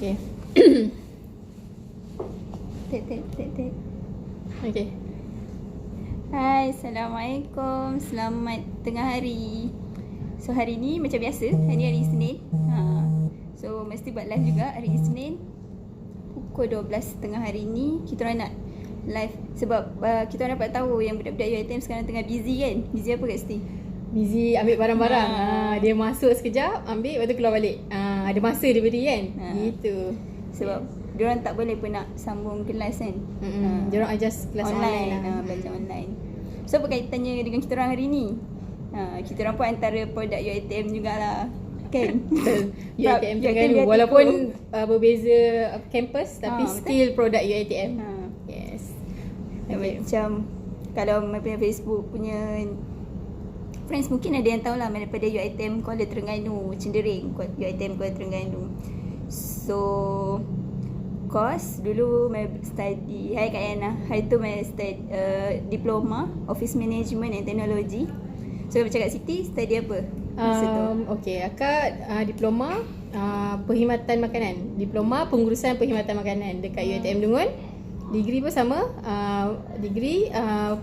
Okay. Tek. Okay. Hai, Assalamualaikum. Selamat tengah hari. So hari ni macam biasa, hari Isnin. So mesti buat live juga hari Isnin. Pukul 12 tengah hari ni kita orang nak live sebab kita orang dapat tahu yang budak-budak UiTM sekarang tengah busy kan. Busy apa Kak Siti? Busy ambil barang-barang. Dia masuk sekejap, ambil, lepas tu keluar balik. Ada masa dia beri kan. Gitu. Sebab diorang tak boleh pun nak sambung kelas kan. Diorang adjust kelas online lah. Belajar online. So apa kaitannya dengan kita orang hari ni? Kita orang pun antara produk UiTM jugalah. Kan? UiTM Terengganu. Walaupun berbeza kampus tapi still produk UiTM. Yes. Okay. Macam kalau punya Facebook punya friends mungkin ada yang tahu lah daripada UiTM Kuala Terengganu, Cendering UiTM Kuala Terengganu. So course dulu saya study, hai Kak Yana, hari tu saya study diploma Office Management and Technology. So macam Kak Siti study apa? Okay, akak diploma perkhidmatan makanan, diploma pengurusan perkhidmatan makanan dekat UiTM Dungun. Degree pun sama, degree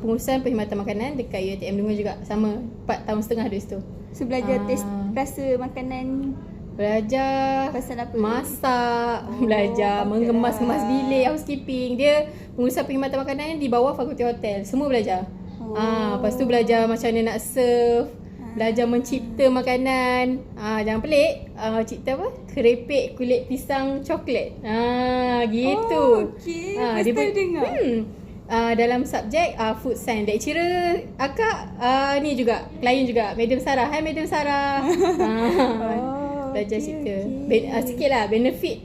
pengurusan perkhidmatan makanan dekat UiTM Dungun juga, sama 4 tahun setengah dari situ. So belajar test rasa makanan, belajar pasal apa? Masak, belajar mengemas-ngemas bilik, housekeeping. Dia pengurusan perkhidmatan makanan di bawah fakulti hotel. Semua belajar. Lepas tu belajar macam mana nak serve, belajar mencipta makanan. Jangan pelik, cipta apa? Kerepek kulit pisang coklat. Gitu. Okay, first time dengar. Dalam subjek food science. Lecturer akak ni juga, klien juga, Madam Sarah. Hai Madam Sarah. Belajar cipta. Sikit lah benefit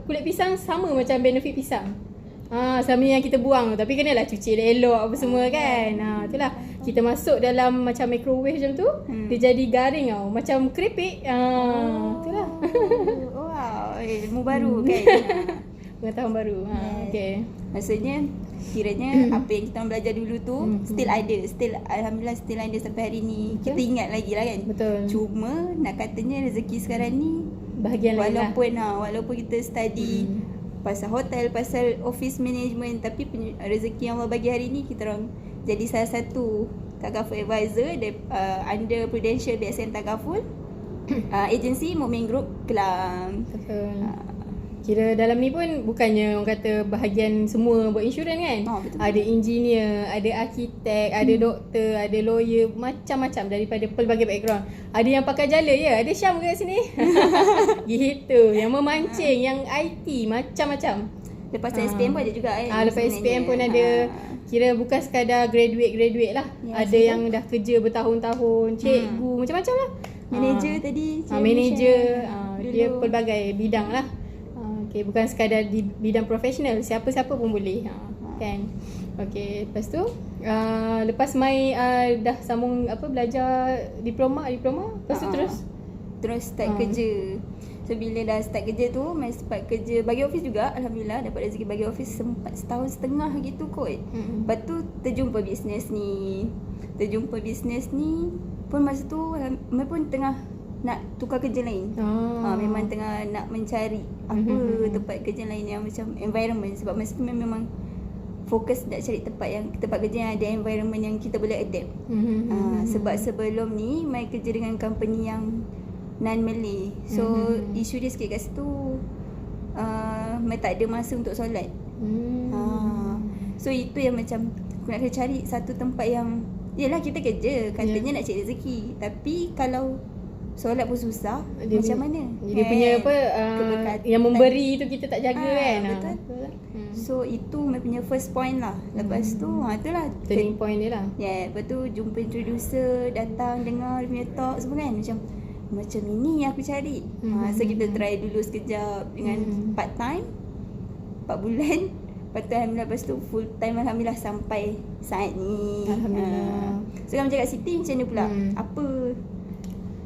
kulit pisang sama macam benefit pisang. Sama yang kita buang, tapi kenalah cuci elok apa semua kan. Itulah kita masuk dalam macam microwave macam tu, dia jadi garing tau, macam keripik. Itulah. Wow, ilmu baru kan. Pengetahuan baru. Okay. Maksudnya kiranya apa yang kita belajar dulu tu still ada, alhamdulillah still ada sampai hari ni. Kita ingat lagi lah kan. Betul. Cuma nak katanya rezeki sekarang ni bahagian lain lah. Walaupun kita study pasal hotel, pasal office management, tapi rezeki yang Allah bagi hari ni kita orang jadi salah satu Tagaful advisor under Prudential BSN Tagaful, agensi Mukmin Group Kelang. Betul. Kira dalam ni pun bukannya orang kata bahagian semua buat insurans kan. Betul. Ada engineer, ada arkitek, ada doktor, ada lawyer, macam-macam daripada pelbagai background. Ada yang pakai jala ya, ada Syam kat sini. Gitu, yang memancing, yang IT, macam-macam. Lepas SPM pun ada juga kan. Lepas SPM pun ada. Kira bukan sekadar graduate lah. Ada yang dah kerja bertahun-tahun, cikgu, macam-macam lah. Manager tadi. Manager, dia pelbagai bidang lah. Okay, bukan sekadar di bidang profesional, siapa-siapa pun boleh. Kan. Okay, lepas tu lepas mai dah sambung belajar diploma, lepas tu terus start kerja. So bila dah start kerja tu, mai start kerja bagi office juga, alhamdulillah dapat rezeki bagi office sempat setahun setengah gitu kot. Lepas tu terjumpa bisnes ni pun masa tu mai pun tengah nak tukar kerja lain. Memang tengah nak mencari apa tempat kerja lain yang macam environment, sebab masa tu memang fokus nak cari tempat kerja yang ada environment yang kita boleh adapt. Sebab sebelum ni mai kerja dengan company yang non-Malay. So isu dia sikit kat situ, mai tak ada masa untuk solat. So itu yang macam aku nak kena cari satu tempat yang, yelah kita kerja katanya nak cari rezeki, tapi kalau solat pun susah, dia macam mana? Dia punya yang memberi tu kita tak jaga kan. Betul. So itu my punya first point lah. Lepas tu itulah turning point dia lah. Lepas tu jumpa introducer, datang dengar dia punya talk semua kan, macam ini yang aku cari. So kita try dulu sekejap dengan part time 4 bulan. Lepas tu alhamdulillah, lepas tu full time alhamdulillah sampai saat ni. Alhamdulillah. So kalau macam Kak Siti macam mana pula? Apa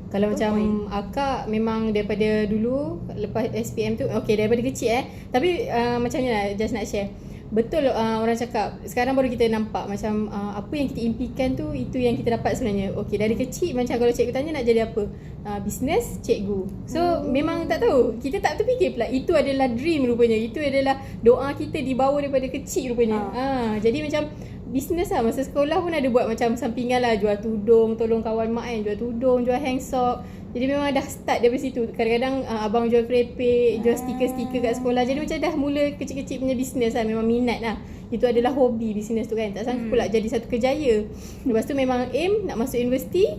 kalau macam akak memang daripada dulu lepas SPM tu, okay daripada kecil tapi macam ni lah, just nak share. betul orang cakap sekarang baru kita nampak macam apa yang kita impikan tu itu yang kita dapat sebenarnya. Okey, dari kecil macam kalau cikgu tanya nak jadi apa, business, cikgu. So memang tak tahu, kita tak terfikir pula itu adalah dream rupanya, itu adalah doa kita dibawa daripada kecil rupanya. Jadi macam business lah, masa sekolah pun ada buat macam sampingan lah, jual tudung, tolong kawan mak kan, jual tudung, jual hand sock. Jadi memang dah start dari situ. Kadang-kadang abang jual kerepek, jual stiker-stiker kat sekolah. Jadi macam dah mula kecil-kecil punya business lah, memang minat lah. Itu adalah hobi business tu kan. Tak sangka pula jadi satu kerjaya. Lepas tu memang aim nak masuk universiti,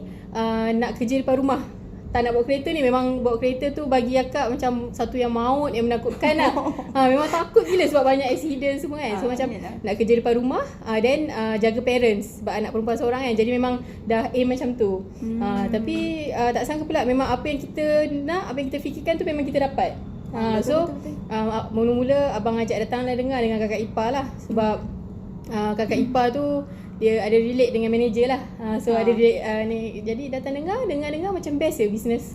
nak kerja depan rumah. Tak nak bawa kereta ni, memang bawa kereta tu bagi akak macam satu yang maut, yang menakutkan lah. Memang takut gila sebab banyak accident semua kan. So macam nak kerja depan rumah, then jaga parents sebab anak perempuan seorang kan. Jadi memang dah aim macam tu. Tapi tak sangka pula memang apa yang kita nak, apa yang kita fikirkan tu memang kita dapat. So mula-mula abang ajak datang lah dengar dengan kakak ipar lah. Sebab kakak ipar tu dia ada relate dengan manager lah. So ada relate ni. Jadi datang dengar macam best je business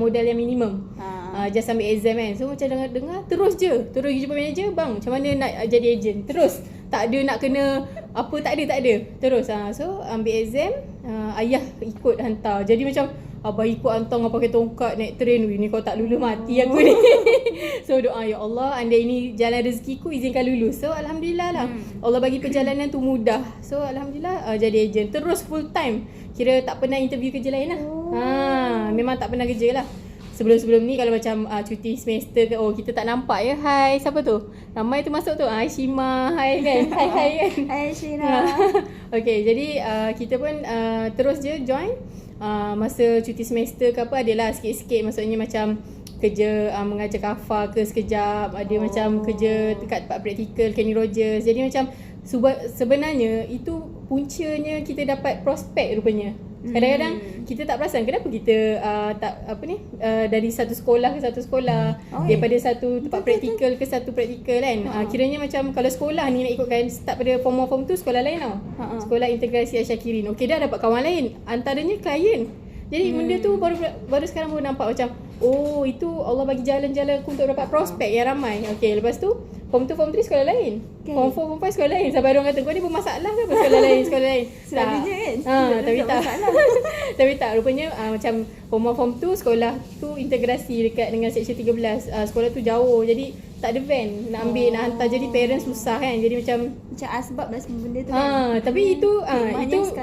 modal yang minimum. Just ambil exam kan. So macam dengar terus jumpa manager, bang macam mana nak jadi agent. Terus tak ada nak kena apa, tak ada. Terus so ambil exam, ayah ikut hantar. Jadi macam abang ikut hantar dengan pakai tongkat naik train. Ni kau tak lulus mati aku ni. So doa, ya Allah, andai ini jalan rezekiku, izinkan lulus. So alhamdulillah lah, Allah bagi perjalanan tu mudah. So alhamdulillah jadi agent. Terus full time. Kira tak pernah interview kerja lain lah. Memang tak pernah kerja lah. Sebelum ni kalau macam cuti semester ke, kita tak nampak ya. Hai, siapa tu? Ramai tu masuk tu. Shima, hai kan. Hai kan. Hai Syira. Okay, jadi kita pun terus je join. Masa cuti semester ke apa, adalah sikit-sikit. Maksudnya macam kerja mengajar kafa ke sekejap. Ada macam kerja dekat tempat praktikal Kenny Rogers. Jadi macam sebenarnya itu puncanya kita dapat prospek rupanya. Kadang-kadang kita tak perasan kenapa kita dari satu sekolah ke satu sekolah, daripada satu tempat praktikal ke satu praktikal kan. Kiranya macam kalau sekolah ni nak ikutkan start pada form 1 form 2 sekolah lain tau. Sekolah Integrasi Asyakirin. Okey, dah dapat kawan lain, antaranya klien. Jadi benda tu baru sekarang baru nampak macam itu Allah bagi jalan-jalan untuk dapat prospek yang ramai. Okey, lepas tu form 2 form 3 sekolah lain. Form 4 form 5 sekolah lain. Sampai orang kata kau ni bermasalah ke apa sekolah lain. Selalunya kan. Tapi tak. Tapi tak, rupanya macam form 1 form 2 sekolah tu integrasi dekat dengan section 13. Sekolah tu jauh. Jadi tak ada van nak ambil, nak hantar. Jadi parents susah kan. Jadi macam asbab lah semua benda tu kan. Tapi itu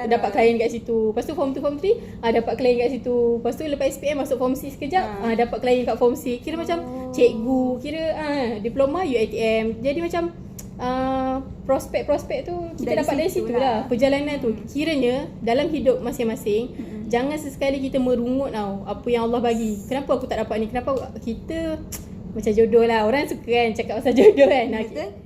dapat klien kat situ. Lepas tu form 2 form 3 dapat klien kat situ. Lepas tu lepas SPM masuk form 6 sekejap, dapat klien kat form 6. Kira macam cikgu, kira diploma UiTM. Jadi macam prospek-prospek tu kita dapat dari situ lah. Perjalanan tu kiranya dalam hidup masing-masing, jangan sesekali kita merungut tau apa yang Allah bagi. Kenapa aku tak dapat ni? Kenapa kita macam jodoh lah. Orang suka kan cakap pasal jodoh kan.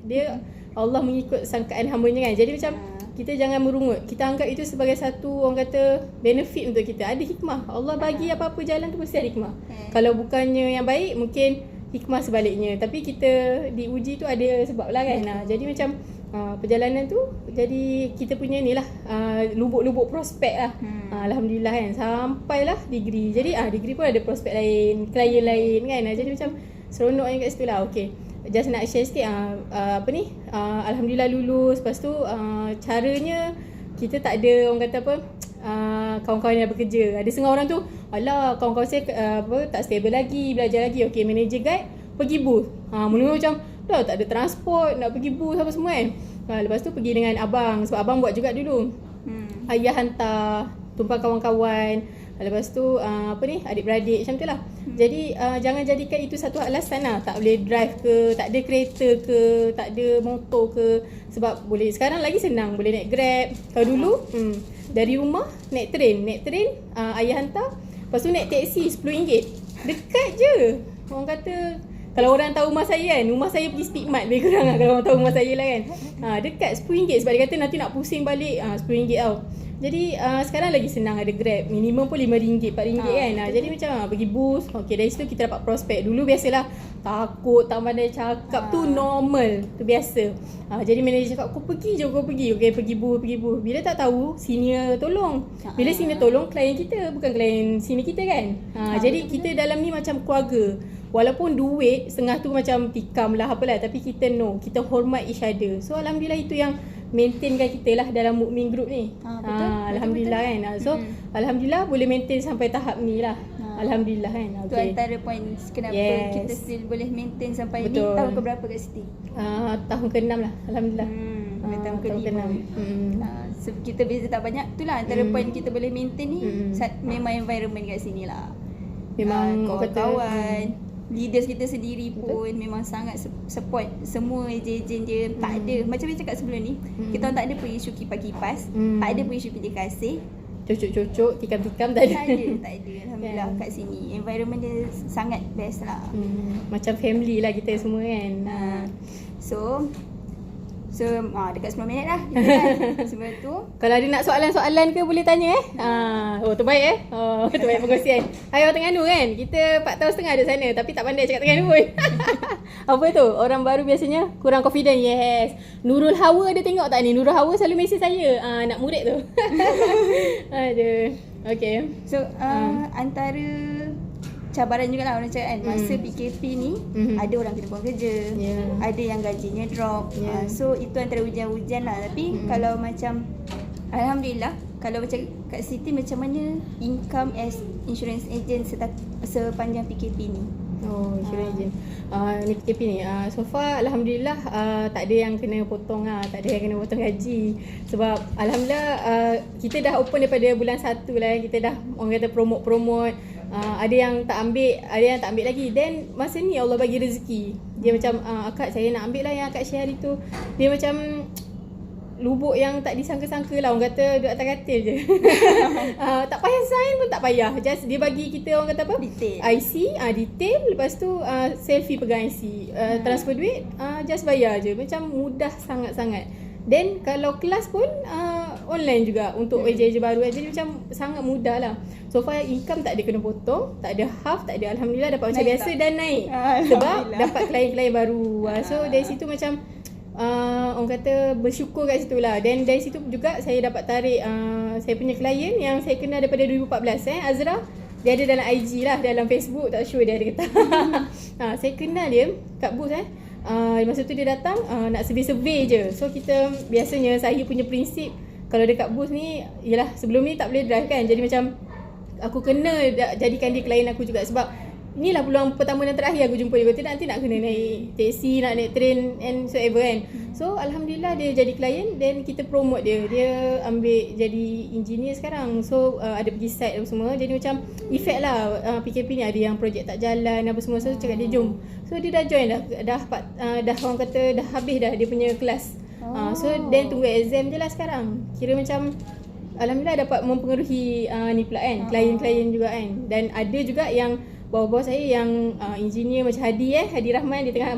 Dia Allah mengikut sangkaan hamba-Nya kan. Jadi macam kita jangan merungut. Kita anggap itu sebagai satu, orang kata, benefit untuk kita. Ada hikmah. Allah bagi apa-apa jalan tu mesti ada hikmah. Kalau bukannya yang baik, mungkin hikmah sebaliknya. Tapi kita diuji tu ada sebab lah kan. Jadi macam perjalanan tu jadi kita punya ni lah, lubuk-lubuk prospek lah. Alhamdulillah kan, sampailah degree. Jadi degree pun ada prospek lain, klien lain kan. Jadi macam seronok yang kat situ lah. Okay, just nak share sikit Alhamdulillah lulus. Lepas tu caranya kita tak ada, orang kata apa, kawan-kawan yang bekerja. Ada setengah orang tu, alah kawan-kawan saya tak stable lagi, belajar lagi. Okay, manager guide pergi booth. Mula-mula macam dah tak ada transport nak pergi booth apa semua kan. Lepas tu pergi dengan abang, sebab abang buat juga dulu. Ayah hantar, tumpang kawan-kawan. Lepas tu adik-beradik macam tu lah. Jadi jangan jadikan itu satu alasan lah. Tak boleh drive ke, tak ada kereta ke, tak ada motor ke. Sebab boleh, sekarang lagi senang, boleh naik Grab. Kalau dulu dari rumah naik train, ayah hantar. Lepas tu naik teksi RM10. Dekat je. Orang kata, kalau orang tahu rumah saya kan, rumah saya pergi Speedmart lebih kurang lah, kalau orang tahu rumah saya lah kan. Dekat RM10 sebab dia kata nanti nak pusing balik, RM10 tau. Jadi sekarang lagi senang, ada Grab. Minimum pun RM5, RM4 kan. Jadi macam pergi booth. Okay, dari situ kita dapat prospek. Dulu biasalah takut, tak pandai cakap tu normal, tu biasa. Jadi manager cakap, kau pergi je, kau pergi. Okay, pergi booth. Bila tak tahu, senior tolong. Bila senior tolong, klien kita, bukan klien senior kita kan. Jadi kita dalam ni macam keluarga. walaupun duit setengah tu macam tikam lah apalah, tapi kita kita hormat each other. So alhamdulillah itu yang maintainkan kita lah dalam Mukmin Group ni. Betul, alhamdulillah betul. kan. So alhamdulillah boleh maintain sampai tahap ni lah. Alhamdulillah kan. Itu antara point kenapa kita still boleh maintain sampai ni. Tahun ke berapa kat Siti? Tahun ke-6 lah. Alhamdulillah. Tahun ke-5. So kita beza tak banyak. Itulah antara point kita boleh maintain ni. Memang environment kat sini lah. Memang kawan-kawan, leaders kita sendiri pun memang sangat support semua ejen dia. Tak ada, macam saya cakap sebelum ni, kita orang tak ada pun isu kipas-kipas, tak ada pun isu pilih kasih, cocok-cocok, tikam-tikam tak ada. Tak ada. Alhamdulillah kat sini environment dia sangat best lah. Macam family lah kita semua kan. So dekat 10 minit lah sebab tu kalau ada nak soalan-soalan ke boleh tanya terbaik terbaik perkongsian. Hai orang Terengganu kan, kita 4 tahun setengah ada sana tapi tak pandai cakap Terengganu pun. Apa tu, orang baru biasanya kurang confident. Yes, Nurul Hawa ada tengok tak ni? Nurul Hawa selalu mesej saya nak murid tu. Aduh. Okay. So antara cabaran jugalah orang cakap kan, masa PKP ni ada orang kena buang kerja, ada yang gajinya drop, so itu antara ujian-ujian lah. Tapi kalau macam alhamdulillah, kalau macam kat Siti macam mana income as insurance agent sepanjang PKP ni? Insurance agent ni PKP ni so far alhamdulillah tak ada yang kena potong tak ada yang kena potong gaji. Sebab alhamdulillah kita dah open daripada bulan 1 lah, kita dah orang kata promote. Ada yang tak ambil, ada yang tak ambil lagi. Then masa ni Allah bagi rezeki. Dia macam akak saya nak ambil lah yang akak share hari tu. Dia macam lubuk yang tak disangka-sangka lah. Orang kata duduk atas katil je. Tak payah sign pun tak payah. Just dia bagi kita orang kata apa? Detail. IC, detail. Lepas tu selfie pegang IC. Transfer duit, just bayar je. Macam mudah sangat-sangat. Then kalau kelas pun online juga untuk ejen-ejen baru. Jadi macam sangat mudah lah. So far income tak ada kena potong, tak ada half, tak ada. Alhamdulillah dapat macam biasa dan naik. Sebab dapat klien-klien baru. So dari situ macam orang kata bersyukur kat situ lah. Dan dari situ juga saya dapat tarik saya punya klien yang saya kenal daripada 2014 Azra. Dia ada dalam IG lah, dalam Facebook, tak sure dia ada ke tak. Saya kenal dia kat booth masa tu dia datang nak survey-survey je. So kita biasanya, saya punya prinsip kalau dekat booth ni, yelah sebelum ni tak boleh drive kan. Jadi macam aku kena jadikan dia klien aku juga. Sebab inilah peluang pertama dan terakhir aku jumpa dia. Betul nanti nak kena naik taxi, nak naik train and so ever kan. So alhamdulillah dia jadi klien dan kita promote dia. Dia ambil jadi engineer sekarang. So ada pergi site apa semua. Jadi macam effect lah PKP ni, ada yang projek tak jalan apa semua. So cakap dia jom. So dia dah join dah orang kata dah habis dah dia punya kelas. So then tunggu exam je lah sekarang. Kira macam alhamdulillah dapat mempengaruhi ni pula kan, klien-klien juga kan. Dan ada juga yang bawah-bawah saya yang engineer macam Hadi Rahman, dia tengah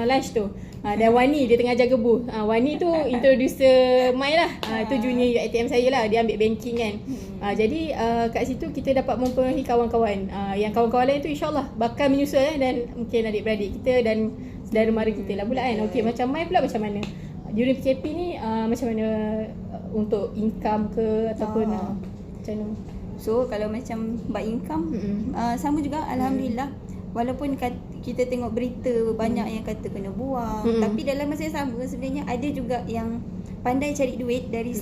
lunch tu. Dan Wani dia tengah jaga booth. Wani tu introducer Mai lah. Itu junior UiTM saya lah, dia ambil banking kan. Jadi kat situ kita dapat mempengaruhi kawan-kawan. Yang kawan-kawan lain tu insyaAllah bakal menyusul dan mungkin adik-beradik kita dan saudara mara kita lah pula kan. Okay, macam Mai pula macam mana? During PKP ni macam mana untuk income ke ataupun macam mana? So kalau macam buat income sama juga alhamdulillah. Walaupun kita tengok berita banyak yang kata kena buang, tapi dalam masa yang sama sebenarnya ada juga yang pandai cari duit dari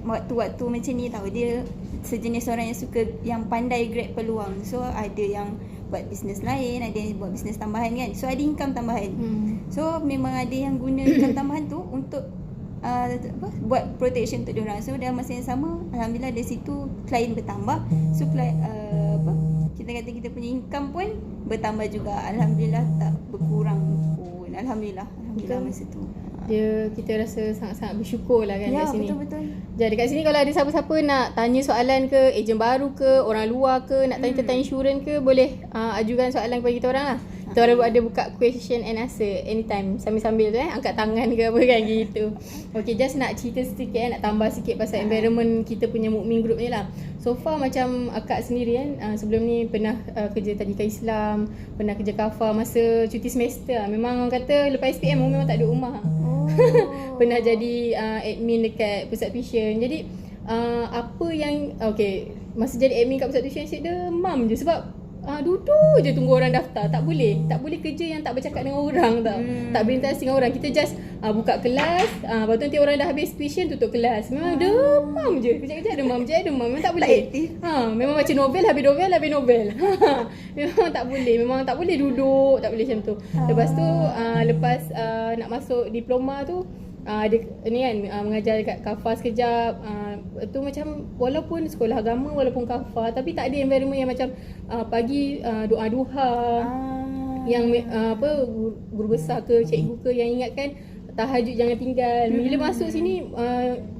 waktu-waktu macam ni tau. Dia sejenis orang yang suka, yang pandai grab peluang. So ada yang buat bisnes lain, ada yang buat bisnes tambahan kan. So ada income tambahan. So memang ada yang guna income tambahan tu untuk buat protection untuk diorang. So dalam masa yang sama alhamdulillah dari situ klien bertambah. So kita kata kita punya income pun bertambah juga. Alhamdulillah tak berkurang pun. Alhamdulillah masa tu. Kita rasa sangat-sangat bersyukur lah kan kat sini. Ya, betul-betul. Jadi kat sini kalau ada siapa-siapa nak tanya soalan ke, ejen baru ke, orang luar ke, nak tanya tentang insurans ke, boleh ajukan soalan kepada kita orang lah. Kita orang ada buka question and answer anytime, sambil-sambil tu angkat tangan ke apa kan gitu. Okay, just nak cerita sikit nak tambah sikit pasal environment kita punya Mukmin Group ni lah. So far macam akak sendiri kan, sebelum ni pernah kerja Tadika Islam, pernah kerja Kafa masa cuti semester. Memang orang kata lepas SPM memang tak ada rumah. Pernah jadi admin dekat pusat tuition. Jadi apa yang masa jadi admin kat pusat tuition asyik demam je sebab duduk je tunggu orang daftar. Tak boleh kerja yang tak bercakap dengan orang tau. Tak berinteraksi dengan orang. Kita just buka kelas, lepas tu nanti orang dah habis tuition tutup kelas. Memang demam je. Kejap-kejap demam. Memang tak boleh. Memang macam novel habis novel. Memang tak boleh. Memang tak boleh duduk, tak boleh macam tu. Lepas tu lepas nak masuk diploma tu, dia ni kan mengajar dekat Kafa sekejap. Tu macam walaupun sekolah agama, walaupun Kafa, tapi tak ada environment yang macam pagi doa duha, yang guru besar ke cikgu ke yang ingatkan tahajud jangan tinggal. Bila masuk sini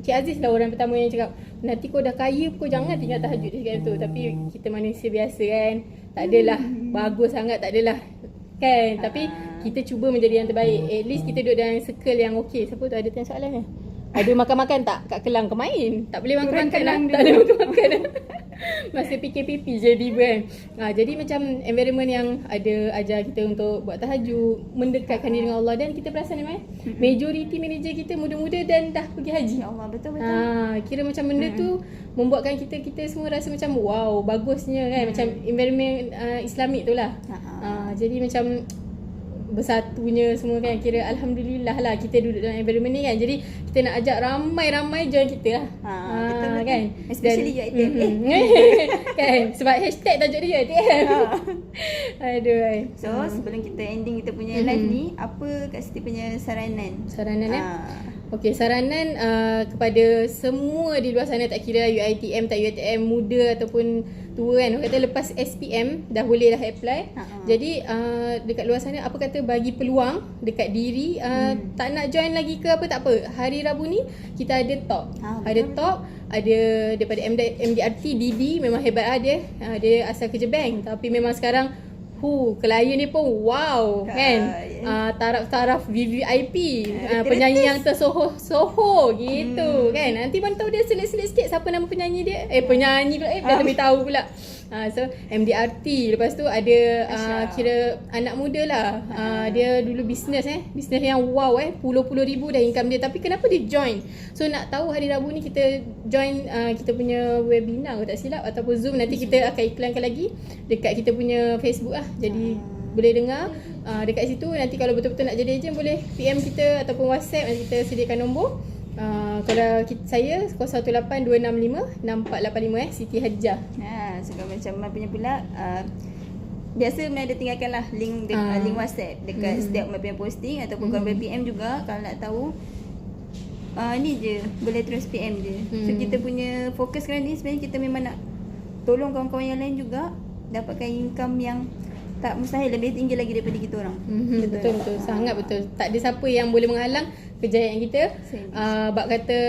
Cik Aziz lah orang pertama yang cakap, nanti kau dah kaya kau jangan tinggal tahajud dia tu. Tapi kita manusia biasa kan, tak adalah bagus sangat, tak adalah kan, tapi kita cuba menjadi yang terbaik. At least kita duduk dalam circle yang okey. Siapa tu ada tanya soalan kan? Ada makan-makan tak kat Kelang? Kau main. Tak boleh makan-makan lah. Tak ada makan-makan lah. Masa PKPP je tiba kan. Jadi macam environment yang ada ajar kita untuk buat tahajud, mendekatkan diri dengan Allah. Dan kita perasan ni majoriti manager kita muda-muda dan dah pergi haji. Ya Allah, betul. Kira macam benda tu membuatkan kita semua rasa macam wow, bagusnya kan. Macam environment Islamik tu lah. Jadi macam bersatunya semua kan, kira alhamdulillah lah kita duduk dalam environment ni kan. Jadi kita nak ajak ramai-ramai join kita lah. Betul kan, especially UiTM kan, sebab hashtag tajuk dia UiTM. Aduh. So sebelum kita ending kita punya live ni, apa Kak Siti punya saranan Okey, saranan kepada semua di luar sana, tak kira UiTM tak UiTM, muda ataupun tua kan, orang kata lepas SPM dah boleh dah apply. Jadi dekat luar sana, apa kata bagi peluang dekat diri. Tak nak join lagi ke apa, tak apa. Hari Rabu ni kita ada talk. Ada daripada MDRT Didi, memang hebat lah dia. Dia asal kerja bank, tapi memang sekarang klien ni pun wow kan. Taraf-taraf VVIP, penyanyi yang tersoho gitu kan. Nanti mana tahu dia selit-selit sikit siapa nama penyanyi dia. Penyanyi pula dah lebih tahu pula. So MDRT. Lepas tu ada kira anak muda lah. Dia dulu bisnes yang wow puluh-puluh ribu dah income dia. Tapi kenapa dia join? So nak tahu hari Rabu ni kita join kita punya webinar tak silap, ataupun Zoom. Nanti kita akan iklankan lagi dekat kita punya Facebook lah. Jadi boleh dengar dekat situ. Nanti kalau betul-betul nak jadi ejen, boleh PM kita ataupun WhatsApp. Nanti kita sediakan nombor. Kalau saya 0182656485 Siti Hajjah. So macam Mai punya pula, biasa Mai ada tinggalkan lah link link WhatsApp dekat setiap Mai punya posting, ataupun kalau boleh PM juga kalau nak tahu. Ni je, boleh terus PM je. So kita punya fokus sekarang ni sebenarnya kita memang nak tolong kawan-kawan yang lain juga dapatkan income yang tak mustahil, lebih tinggi lagi daripada kita orang. Betul. Sangat betul. Tak ada siapa yang boleh menghalang kejayaan kita. Bab kata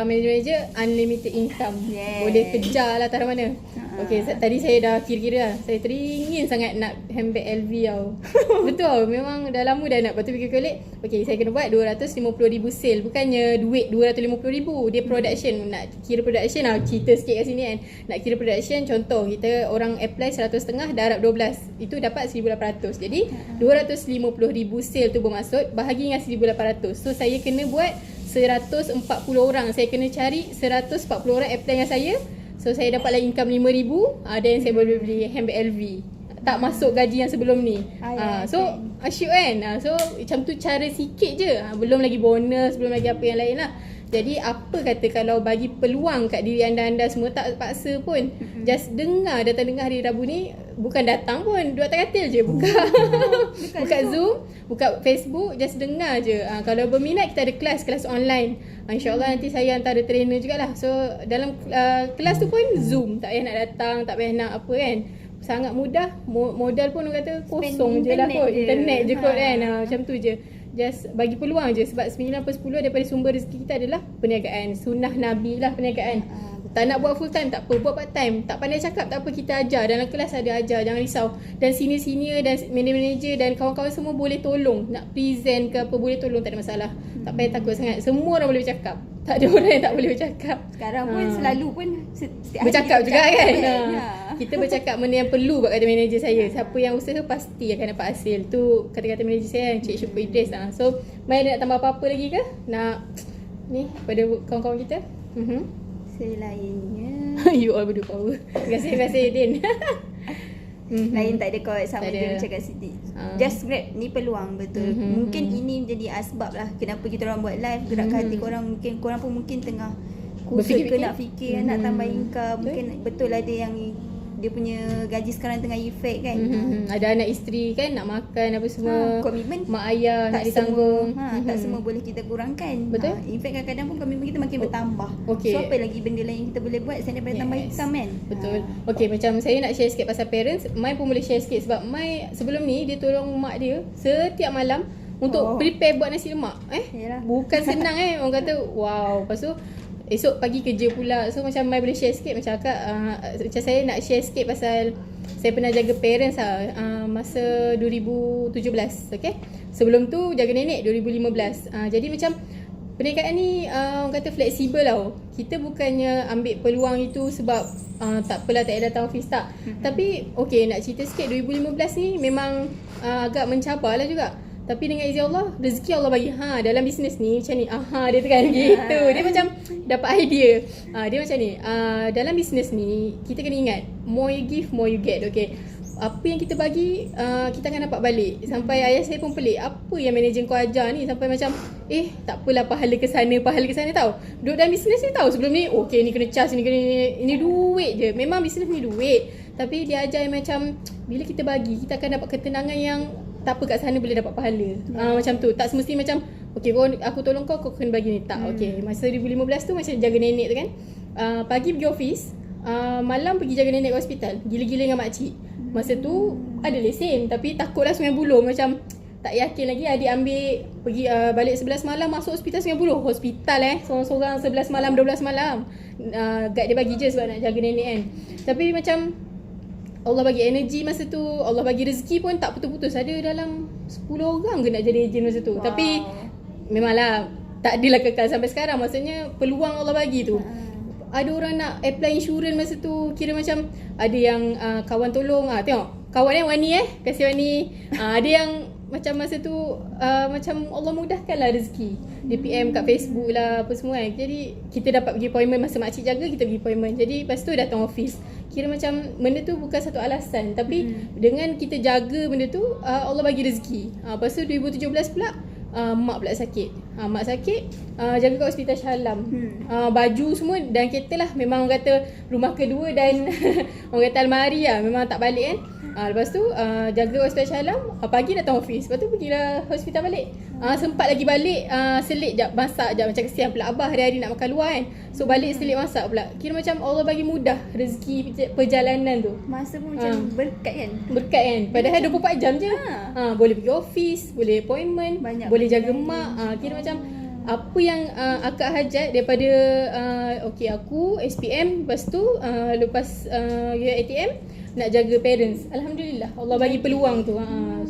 manager unlimited income. Boleh kejar lah taruh mana. Okey, tadi saya dah kira-kira lah. Saya teringin sangat nak handbag LV tau. Betul, memang dah lama dah nak. Lepas tu fikir-fikir, okey saya kena buat 250,000 sale. Bukannya duit 250,000. Dia production. Nak kira production lah, cerita sikit kat sini kan. Nak kira production, contoh kita orang apply 100.5, darab 12. Itu dapat 1,800. Jadi 250,000 sale tu bermaksud bahagi dengan 1,800. So saya kena buat 140 orang. Saya kena cari 140 orang apply dengan saya. So saya dapatlah income 5,000. Dan saya boleh beli handbag LV. Tak masuk gaji yang sebelum ni. So asyik kan. So macam tu cara sikit je. Belum lagi bonus, belum lagi apa yang lain lah. Jadi apa kata kalau bagi peluang kat diri anda semua, tak paksa pun. Just datang dengar hari Rabu ni. Bukan datang pun, duduk atas katil je. Buka Zoom, buka Facebook, just dengar je. Kalau berminat kita ada kelas online. InsyaAllah nanti saya antara trainer jugalah. So dalam kelas tu pun Zoom. Tak payah nak datang, tak payah nak apa kan. Sangat mudah. Modal pun orang kata kosong je lah kot. Internet je kot kan. Macam tu je. Just bagi peluang je. Sebab 9/10 daripada sumber rezeki kita adalah perniagaan. Sunnah Nabi lah perniagaan. Tak nak buat full time tak apa, buat part time. Tak pandai cakap tak apa, kita ajar. Dalam kelas ada ajar, jangan risau. Dan senior dan manager dan kawan-kawan semua boleh tolong. Nak present ke apa boleh tolong, tak ada masalah. Tak payah takut sangat. Semua orang boleh bercakap. Tak ada orang yang tak boleh bercakap. Sekarang pun selalu pun bercakap juga kan. Kita bercakap benda yang perlu buat kata manager saya. Siapa yang usaha pasti akan dapat hasil. Tu kata-kata manager saya, Cik Syukur Idris. So, Mai nak tambah apa-apa lagi ke? Nak ni pada kawan-kawan kita? Selainnya You all berdua power. Terima kasih Din. Lain tak ada kot, sama Tak dia ada. macam kat Siti. Just grab ni peluang betul. Mungkin ini menjadi asbab lah kenapa kita orang buat live, gerakkan hati korang. Mungkin korang pun mungkin tengah kusut ke Berfikir-fikir. nak fikir nak tambah income. Mungkin betul ada yang dia punya gaji sekarang tengah efek kan. Ada anak isteri kan, nak makan apa semua. Komitmen Mak ayah nak ditanggung. tak semua boleh kita kurangkan. Betul. In fact kadang-kadang pun komitmen kita makin bertambah. okey. So apa lagi benda lain yang kita boleh buat selain daripada tambah income kan? Betul. Okey, macam saya nak share sikit pasal parents. Mai pun boleh share sikit sebab Mai sebelum ni dia tolong mak dia setiap malam untuk prepare buat nasi lemak. Yalah. Bukan senang orang kata wow. Lepas tu esok pagi kerja pula. So macam Mai boleh share sikit macam akak macam saya nak share sikit pasal saya pernah jaga parents masa 2017. Okay. Sebelum tu jaga nenek 2015. Jadi macam perniagaan ni orang kata fleksibel tau. Kita bukannya ambil peluang itu sebab tak apalah tak payah datang office tak. Tapi okay, nak cerita sikit 2015 ni memang agak mencabar lah juga. Tapi dengan izin Allah, rezeki Allah bagi. Dalam bisnes ni macam ni. Dia tekan gitu. Dia macam dapat idea. Dia macam ni. Dalam bisnes ni kita kena ingat, more you give, more you get. Okay. Apa yang kita bagi kita akan dapat balik. Sampai ayah saya pun pelik, apa yang manager kau ajar ni, sampai macam tak apalah pahala ke sana tau. Duduk dalam bisnes ni tau. Sebelum ni okay ni kena charge, ni kena ini duit je. Memang bisnes ni duit. Tapi dia ajar macam bila kita bagi, kita akan dapat ketenangan yang tak apa kat sana boleh dapat pahala. Macam tu. Tak semestinya macam okay aku tolong kau kena bagi ni. Tak. Okay. Masa 2015 tu macam jaga nenek tu kan. Pagi pergi office, malam pergi jaga nenek ke hospital. Gila-gila dengan makcik. Masa tu ada lesen tapi takutlah Sungai Buloh, macam tak yakin lagi. Adik ambil pergi balik 11 malam masuk hospital Sungai Buloh. Hospital seorang-seorang 11 malam 12 malam. Guide dia bagi je sebab nak jaga nenek kan. Tapi macam Allah bagi energi masa tu, Allah bagi rezeki pun tak putus-putus. Ada dalam 10 orang ke nak jadi ejen masa tu. Tapi memanglah tak adalah kekal sampai sekarang. Maksudnya peluang Allah bagi tu. Ada orang nak apply insurans masa tu, kira macam ada yang kawan tolong. Tengok kawan Wani kasih Wani. Ada yang macam masa tu macam Allah mudahkan lah rezeki. Dia PM kat Facebook lah apa semua kan. Jadi kita dapat pergi appointment masa makcik jaga, kita pergi appointment. Jadi lepas tu datang office. Kira macam benda tu bukan satu alasan, tapi dengan kita jaga benda tu Allah bagi rezeki. Lepas tu 2017 pula mak pula sakit. Mak sakit jaga kat hospital Shah Alam. Baju semua dan kereta lah. Memang orang kata rumah kedua dan orang kata almari lah. Memang tak balik kan. Lepas tu jaga hospital Shah Alam. Pagi datang office. Lepas tu pergilah hospital balik. Sempat lagi balik selit jap, masak jap. Macam kesian pula abah hari-hari nak makan luar kan. So balik selit masak pula. Kira macam Allah bagi mudah rezeki perjalanan tu. Masa pun macam berkat kan. Berkat kan. Padahal 24 jam je. Boleh pergi office, boleh appointment, Banyak boleh jaga mak. Kira macam apa yang akak hajat daripada okay aku SPM, lepas tu lepas ATM nak jaga parents. Alhamdulillah Allah bagi peluang tu.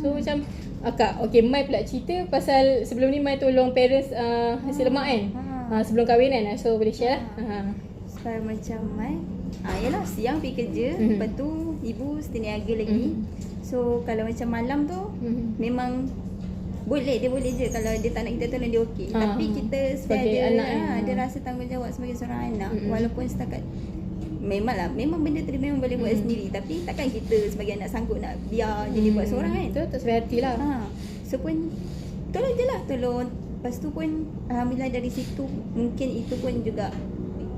So macam akak okay, Mai pula cerita pasal sebelum ni Mai tolong parents hasil lemak kan. Sebelum kahwin kan. So boleh share lah. Supaya macam yalah siang pergi kerja, lepas tu ibu setiap niaga lagi. So kalau macam malam tu memang boleh, dia boleh je. Kalau dia tak nak kita tolong dia okey. Tapi kita sebagai anak ada rasa tanggungjawab sebagai seorang anak. Walaupun setakat memang benda tu dia memang boleh buat sendiri. Tapi takkan kita sebagai anak sanggup nak biar je dia buat seorang kan. Betul, tak sampai hati lah. So pun tolong je lah, tolong. Lepas tu pun alhamdulillah dari situ mungkin itu pun juga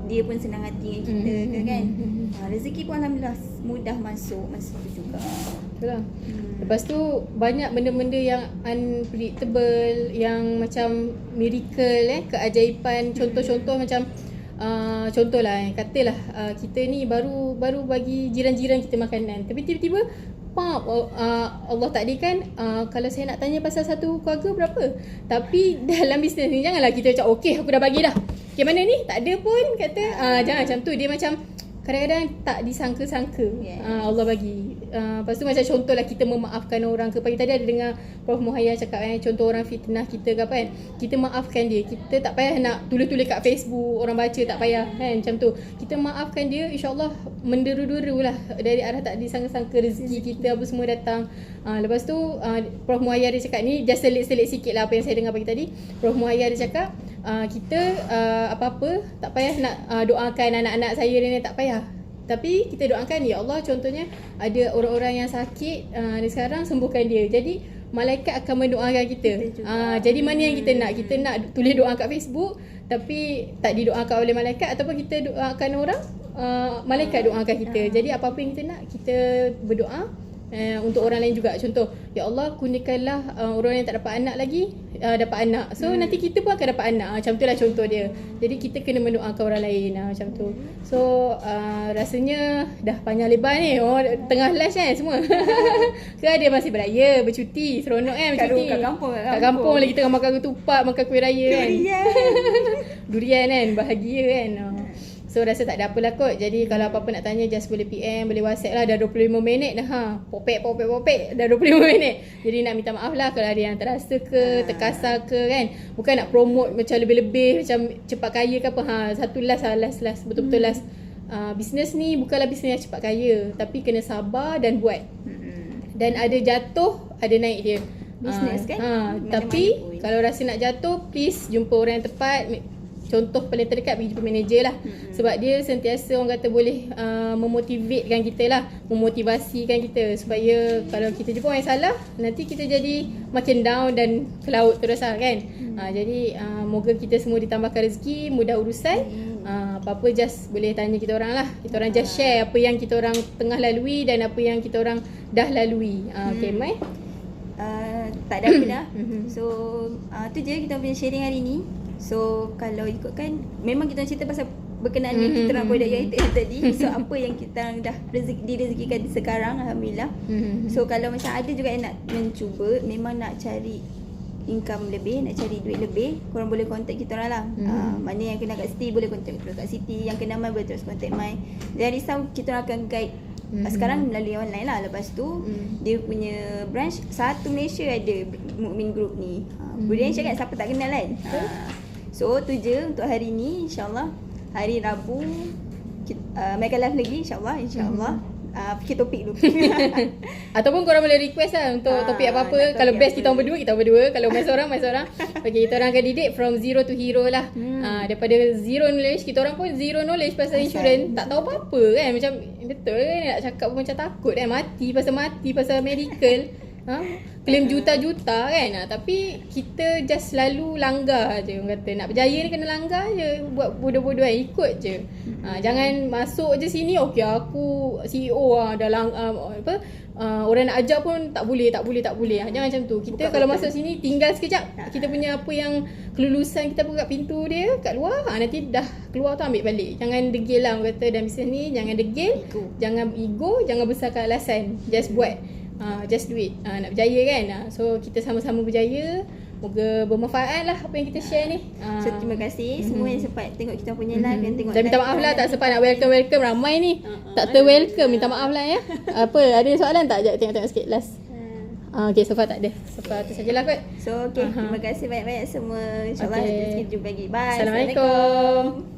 dia pun senang hati dengan kita kan. Rezeki pun alhamdulillah mudah masuk masa tu juga. Betul lah. Lepas tu banyak benda-benda yang unpredictable, yang macam miracle keajaiban. Contoh-contoh macam contohlah katalah kita ni baru bagi jiran-jiran kita makanan, tapi tiba-tiba Allah takdirkan kalau saya nak tanya pasal satu keluarga berapa. Tapi dalam bisnes ni janganlah kita macam okey aku dah bagi dah. Okay, mana ni? Tak ada pun kata jangan macam tu. Dia macam kadang-kadang tak disangka-sangka Allah bagi. Lepas tu macam contohlah kita memaafkan orang ke. Pagi tadi ada dengar Prof Muhayya cakap contoh orang fitnah kita ke apa kan. Kita maafkan dia. Kita tak payah nak tulis-tulis kat Facebook, orang baca tak payah kan macam tu. Kita maafkan dia, insya-Allah menderu-deru lah dari arah tak disangka-sangka rezeki kita apa semua datang. Lepas tu Prof Muhayya dia cakap ni just selit-selit sikit lah apa yang saya dengar pagi tadi. Prof Muhayya dia cakap kita apa-apa tak payah nak doakan anak-anak saya ni, tak payah. Tapi kita doakan, ya Allah, contohnya ada orang-orang yang sakit dari sekarang, sembuhkan dia. Jadi malaikat akan mendoakan kita. Jadi mana yang kita nak? Kita nak tulis doa kat Facebook tapi tak didoakan oleh malaikat, ataupun kita doakan orang, malaikat doakan kita. Jadi apa-apa yang kita nak, kita berdoa untuk orang lain juga. Contoh, ya Allah, kurniakanlah orang yang tak dapat anak lagi dapat anak. So nanti kita pun akan dapat anak. Macam tu lah contoh dia. Jadi kita kena mendoakan orang lain macam tu. So rasanya dah panjang lebar ni. Tengah lunch kan semua. Ke ada masih beraya, bercuti, seronok kan bercuti. Kat kampung lagi tengah makan ketupat, makan kuih raya kan. Durian kan, bahagia kan. So rasa tak ada apa lah kot. Jadi kalau apa-apa nak tanya, just boleh PM, boleh WhatsApp lah. Dah 25 minit dah. Popek dah 25 minit. Jadi nak minta maaf lah kalau ada yang terasa ke, terkasar ke kan. Bukan nak promote macam lebih-lebih, macam cepat kaya ke apa. Satu last. Betul-betul last. Bisnes ni bukanlah bisnes yang cepat kaya, tapi kena sabar dan buat. Dan ada jatuh, ada naik dia. Bisnes kan? Tapi kalau rasa nak jatuh, please jumpa orang yang tepat. Contoh paling terdekat, pergi jumpa manager lah. Sebab dia sentiasa orang kata boleh memotivatekan kita lah, memotivasikan kita, supaya kalau kita jumpa orang yang salah, nanti kita jadi makin down dan ke laut terus lah kan. Jadi moga kita semua ditambahkan rezeki, mudah urusan. Apa-apa just boleh tanya kita orang lah. Kita orang just share apa yang kita orang tengah lalui dan apa yang kita orang dah lalui. Okay, Mai? Tak ada apa dah. So tu je kita punya sharing hari ni. So kalau ikutkan, memang kita cerita pasal berkenaan dengan kita orang produk United tadi. So apa yang kita orang dah direzekikan sekarang, Alhamdulillah. So kalau macam ada juga yang nak mencuba, memang nak cari income lebih, nak cari duit lebih, korang boleh contact kita orang lah. Mana yang kena kat Siti, boleh contact terus kat Siti. Yang kena Mai, boleh terus contact Mai. Jangan risau, kita orang akan guide. Sekarang melalui online lah. Lepas tu dia punya branch satu Malaysia ada, Mukmin Group ni. Boleh cakap siapa tak kenal kan. So tu je untuk hari ni. InsyaAllah hari Rabu Mega Live lagi, InsyaAllah. Fikir topik dulu. Ataupun korang boleh request lah untuk topik apa-apa. Kalau best kita orang berdua. Kalau main seorang. Okay, kita orang akan didik from zero to hero lah. Daripada zero knowledge, kita orang pun zero knowledge pasal insurans. Tak tahu apa-apa kan. Macam betul kan, nak cakap pun macam takut kan. Mati pasal medical. Claim juta-juta kan. Tapi kita just selalu langgar je. Orang kata nak berjaya ni kena langgar je. Buat bodoh-bodoh kan, ikut je. Jangan masuk je sini, okay aku CEO dah orang nak ajak pun tak boleh. Jangan macam tu. Kita kalau masuk sini, tinggal sekejap, kita punya apa yang kelulusan kita buka pintu dia kat luar, nanti dah keluar tu ambil balik. Jangan degil lah orang kata dalam bisnes ni. Jangan degil, jangan ego, jangan besarkan alasan. Just buat. Just do it. Nak berjaya kan. So kita sama-sama berjaya. Moga bermanfaat lah apa yang kita share ni. So terima kasih semua yang sempat tengok kita punya live dan tengok. Dan minta maaf lah tak sempat nak welcome ramai ni. Tak ter-welcome, minta maaf lah ya. Apa, ada soalan tak? Tengok sikit last. Okay, so far tak ada. So far tu sajalah kot. So okay, terima kasih banyak-banyak semua. InsyaAllah kita jumpa lagi. Bye. Assalamualaikum.